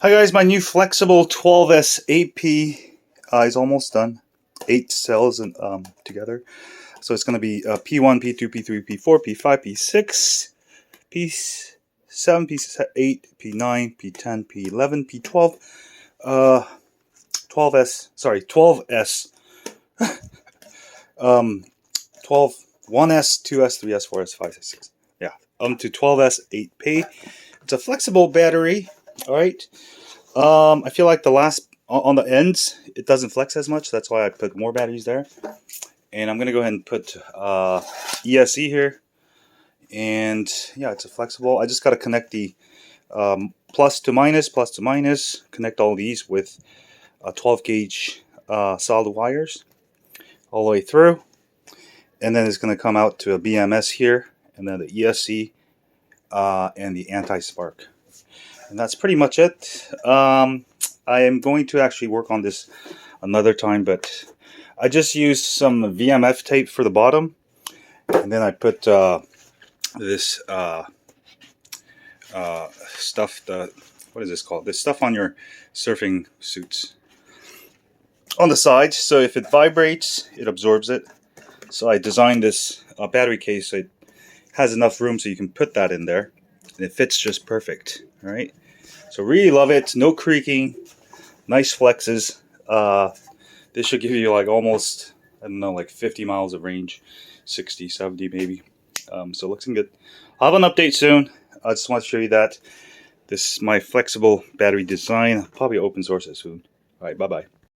Hi guys, my new flexible 12S 8P is almost done. 8 cells together. So it's going to be P1, P2, P3, P4, P5, P6, P7, P8, P9, P10, P11, P12, 12S, sorry, 12S, 12, 1S, 2S, 3S, 4S, 5, 6, yeah, to 12S 8P. It's a flexible battery, alright. I feel like the last, on the ends, it doesn't flex as much. That's why I put more batteries there. And I'm going to go ahead and put ESC here. And yeah, it's a flexible. I just got to connect the plus to minus, connect all these with 12 gauge solid wires all the way through. And then it's going to come out to a BMS here, and then the ESC and the anti-spark. And that's pretty much it. I am going to actually work on this another time, but I just used some VMF tape for the bottom, and then I put this stuff, what is this called? This stuff on your surfing suits on the sides, so if it vibrates, it absorbs it. So I designed this battery case so it has enough room so you can put that in there, and it fits just perfect. All right, so really love it. No creaking, nice flexes. This should give you like almost, I don't know, like 50 miles of range, 60, 70 maybe. So looking good. I'll have an update soon. I just want to show you that. This is my flexible battery design. I'll probably open source it soon. All right, bye-bye.